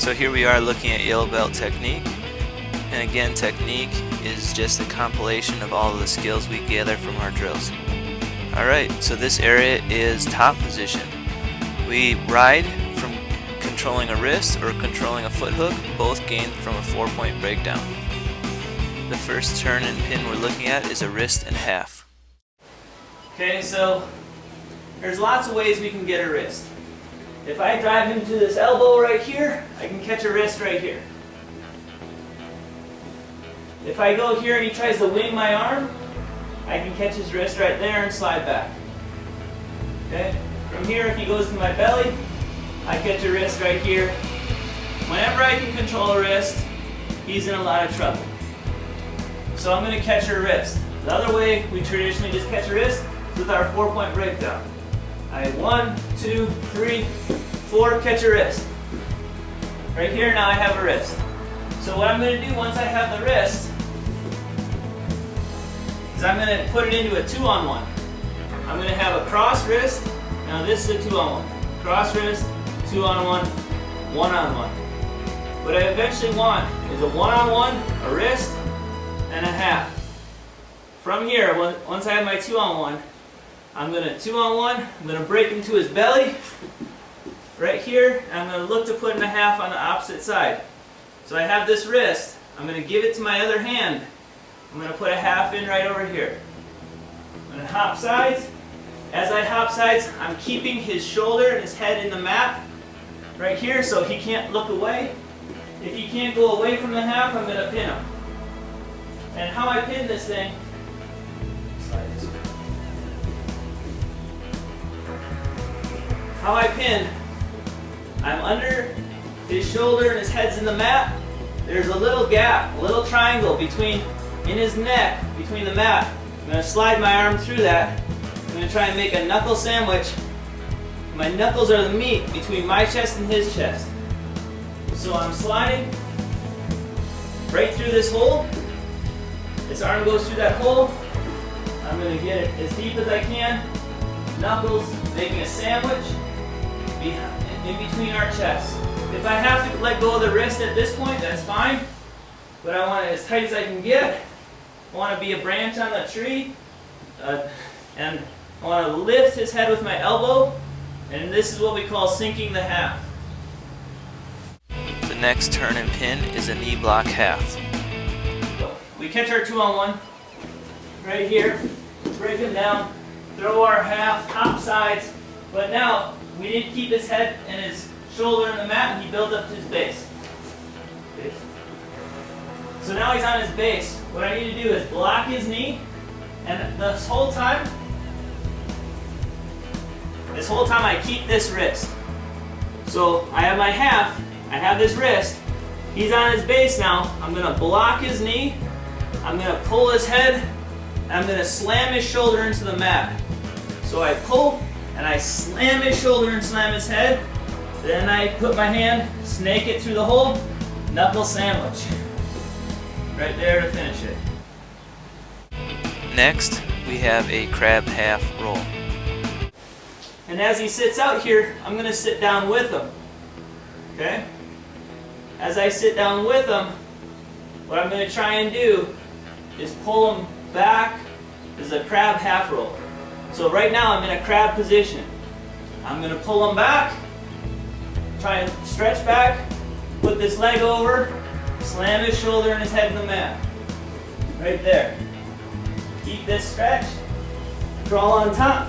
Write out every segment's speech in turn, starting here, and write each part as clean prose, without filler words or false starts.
So here we are looking at yellow belt technique, and again, technique is just a compilation of all of the skills we gather from our drills. Alright, so this area is top position. We ride from controlling a wrist or controlling a foot hook, both gained from a 4-point breakdown. The first turn and pin we're looking at is a wrist and half. Okay, so there's lots of ways we can get a wrist. If I drive him to this elbow right here, I can catch a wrist right here. If I go here and he tries to wing my arm, I can catch his wrist right there and slide back. Okay? From here, if he goes to my belly, I catch a wrist right here. Whenever I can control a wrist, he's in a lot of trouble. So I'm going to catch a wrist. The other way we traditionally just catch a wrist is with our 4-point breakdown. I 1, 2, 3, 4, catch a wrist. Right here now I have a wrist. So what I'm going to do once I have the wrist is I'm going to put it into a 2-on-1. I'm going to have a cross wrist. Now this is a 2-on-1. Cross wrist, 2-on-1, 1-on-1. What I eventually want is a 1-on-1, a wrist, and a half. From here, once I have my 2-on-1, I'm going to 2-on-1, I'm going to break him to his belly, right here, and I'm going to look to put in a half on the opposite side. So I have this wrist, I'm going to give it to my other hand, I'm going to put a half in right over here. I'm going to hop sides. As I hop sides, I'm keeping his shoulder and his head in the mat, right here, so he can't look away. If he can't go away from the half, I'm going to pin him. And how I pin this thing, how I pin, I'm under his shoulder and his head's in the mat. There's a little gap, a little triangle in his neck, between the mat. I'm going to slide my arm through that. I'm going to try and make a knuckle sandwich. My knuckles are the meat between my chest and his chest. So I'm sliding right through this hole. This arm goes through that hole. I'm going to get it as deep as I can. Knuckles, making a sandwich in between our chests. If I have to let go of the wrist at this point, that's fine. But I want it as tight as I can get. I want to be a branch on the tree. And I want to lift his head with my elbow. And this is what we call sinking the half. The next turn and pin is a knee block half. We catch our 2-on-1 right here, break him down, throw our half, hop sides, but now we didn't keep his head and his shoulder in the mat and he built up to his base. So now he's on his base. What I need to do is block his knee, and this whole time I keep this wrist. So I have my half, I have this wrist, he's on his base now, I'm going to block his knee, I'm going to pull his head, and I'm going to slam his shoulder into the mat. So I pull, and I slam his shoulder and slam his head. Then I put my hand, snake it through the hole, knuckle sandwich. Right there to finish it. Next, we have a crab half roll. And as he sits out here, I'm going to sit down with him. Okay? As I sit down with him, what I'm going to try and do is pull him back. This is a crab half roll. So right now I'm in a crab position. I'm going to pull him back, try and stretch back, put this leg over, slam his shoulder and his head in the mat. Right there. Keep this stretch, crawl on top,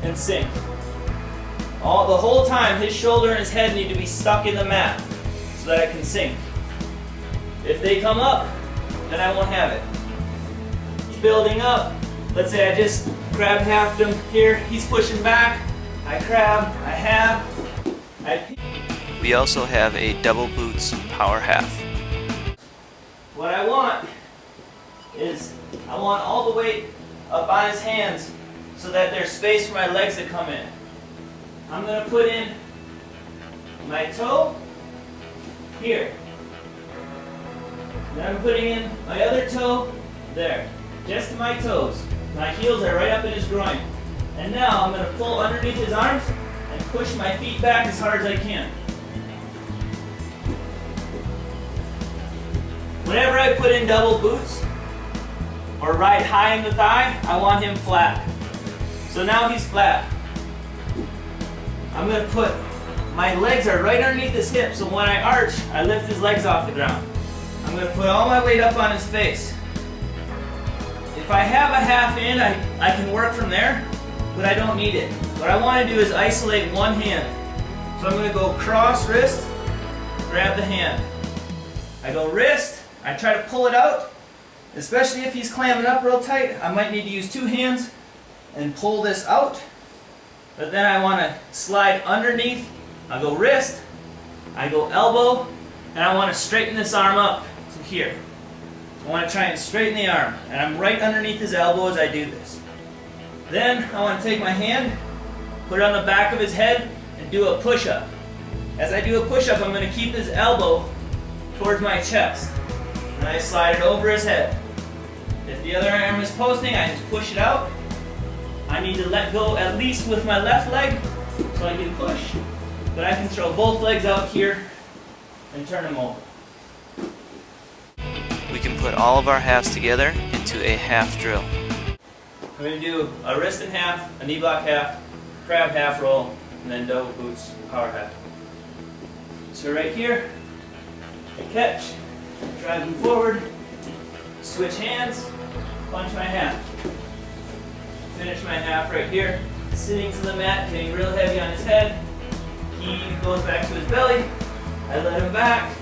and sink. The whole time his shoulder and his head need to be stuck in the mat so that I can sink. If they come up, then I won't have it. Building up. Let's say I just crab halved him here. He's pushing back. I crab. I half. We also have a double boots power half. What I want is I want all the weight up on his hands so that there's space for my legs to come in. I'm going to put in my toe here. Then I'm putting in my other toe there. Just to my toes. My heels are right up in his groin. And now I'm going to pull underneath his arms and push my feet back as hard as I can. Whenever I put in double boots or ride high in the thigh, I want him flat. So now he's flat. I'm going to put, my legs are right underneath his hips, so when I arch, I lift his legs off the ground. I'm going to put all my weight up on his face. If I have a half in, I can work from there, but I don't need it. What I want to do is isolate one hand. So I'm going to go cross wrist, grab the hand. I go wrist, I try to pull it out, especially if he's clamming up real tight. I might need to use two hands and pull this out. But then I want to slide underneath. I go wrist, I go elbow, and I want to straighten this arm up to here. I want to try and straighten the arm, and I'm right underneath his elbow as I do this. Then I want to take my hand, put it on the back of his head, and do a push-up. As I do a push-up, I'm going to keep his elbow towards my chest, and I slide it over his head. If the other arm is posting, I just push it out. I need to let go at least with my left leg so I can push, but I can throw both legs out here and turn them over. We can put all of our halves together into a half drill. I'm going to do a wrist and half, a knee block half, crab half roll, and then double boots, power half. So right here, I catch, drive him forward, switch hands, punch my half. Finish my half right here, sitting to the mat, getting real heavy on his head. He goes back to his belly, I let him back.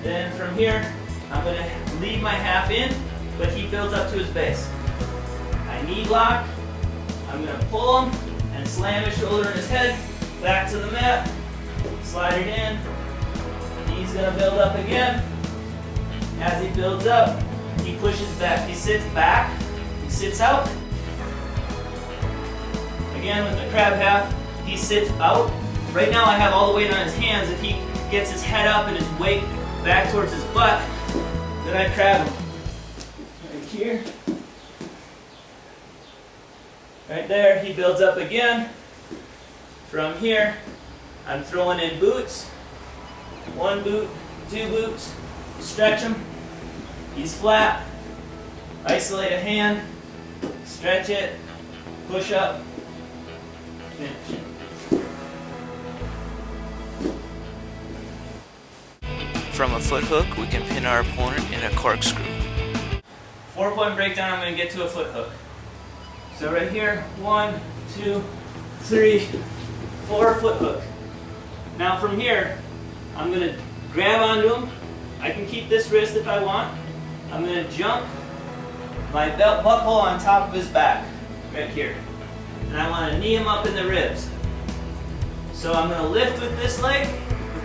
Then from here, I'm going to leave my half in, but he builds up to his base. I knee block, I'm going to pull him and slam his shoulder and his head back to the mat, slide it in. He's going to build up again. As he builds up, he pushes back. He sits back, he sits out. Again with the crab half, he sits out. Right now I have all the weight on his hands. If he gets his head up and his weight back towards his butt, then I crab him. Right here. Right there, he builds up again. From here, I'm throwing in boots. One boot, two boots, stretch him. He's flat. Isolate a hand, stretch it, push up, finish. From a foot hook, we can pin our opponent in a corkscrew. 4-point breakdown, I'm going to get to a foot hook. So right here, 1, 2, 3, 4 foot hook. Now from here, I'm going to grab onto him. I can keep this wrist if I want. I'm going to jump my belt buckle on top of his back, right here. And I want to knee him up in the ribs. So I'm going to lift with this leg,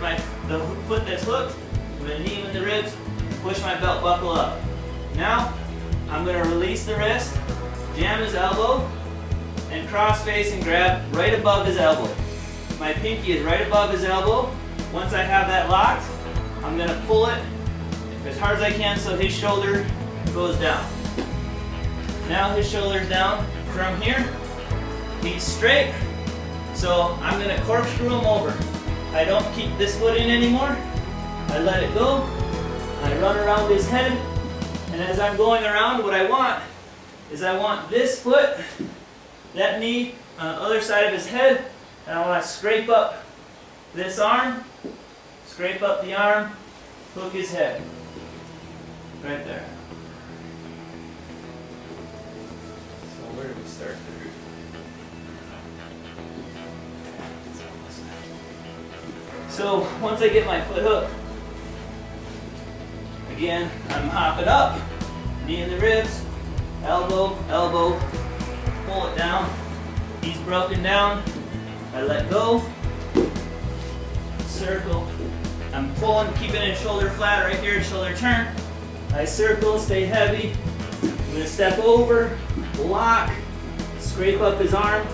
with the foot that's hooked. I'm going to knee him in the ribs, push my belt buckle up. Now, I'm going to release the wrist, jam his elbow, and cross face and grab right above his elbow. My pinky is right above his elbow. Once I have that locked, I'm going to pull it as hard as I can so his shoulder goes down. Now his shoulder's down. From here, he's straight, so I'm going to corkscrew him over. I don't keep this foot in anymore. I let it go. I run around his head, and as I'm going around, what I want is I want this foot, that knee on the other side of his head, and I want to scrape up this arm, scrape up the arm, hook his head. Right there. So where do we start there? So once I get my foot hooked, again, I'm hopping up, knee in the ribs, elbow, elbow, pull it down. He's broken down. I let go, circle. I'm pulling, keeping his shoulder flat right here, shoulder turn. I circle, stay heavy. I'm going to step over, lock, scrape up his arm.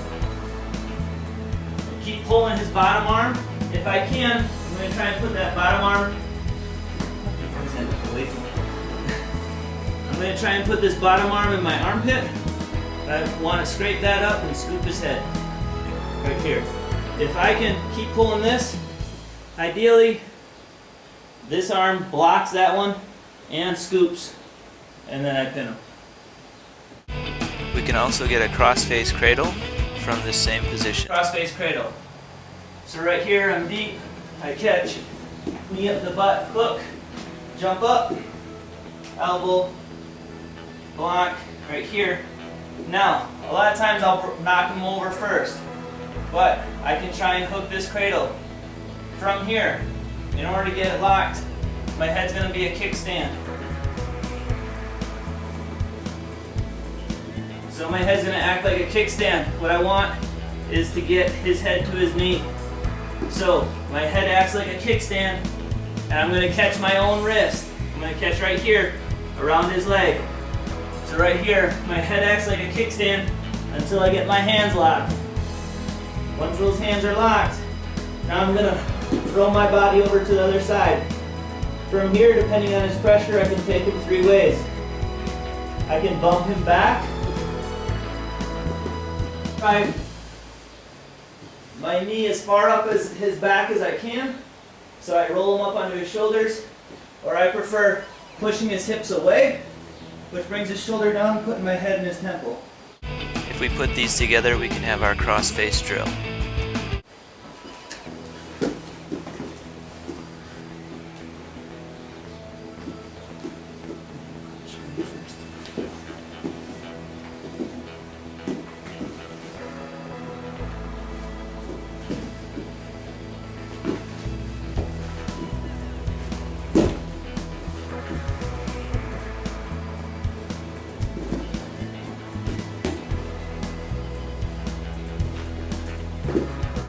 Keep pulling his bottom arm. If I can, I'm going to try and put that bottom arm. I'm going to try and put this bottom arm in my armpit. I want to scrape that up and scoop his head. Right here. If I can keep pulling this, ideally, this arm blocks that one, and scoops, and then I pin him. We can also get a crossface cradle from this same position. Crossface cradle. So right here I'm deep, I catch, knee up the butt, hook, jump up, elbow, block, right here. Now, a lot of times I'll knock him over first, but I can try and hook this cradle from here. In order to get it locked, my head's going to be a kickstand. So my head's going to act like a kickstand. What I want is to get his head to his knee. So my head acts like a kickstand, and I'm going to catch my own wrist. I'm going to catch right here around his leg. So right here, my head acts like a kickstand until I get my hands locked. Once those hands are locked, now I'm going to throw my body over to the other side. From here, depending on his pressure, I can take him 3 ways. I can bump him back. Drive my knee as far up as his back as I can, so I roll him up onto his shoulders, or I prefer pushing his hips away, which brings his shoulder down, putting my head in his temple. If we put these together, we can have our crossface drill.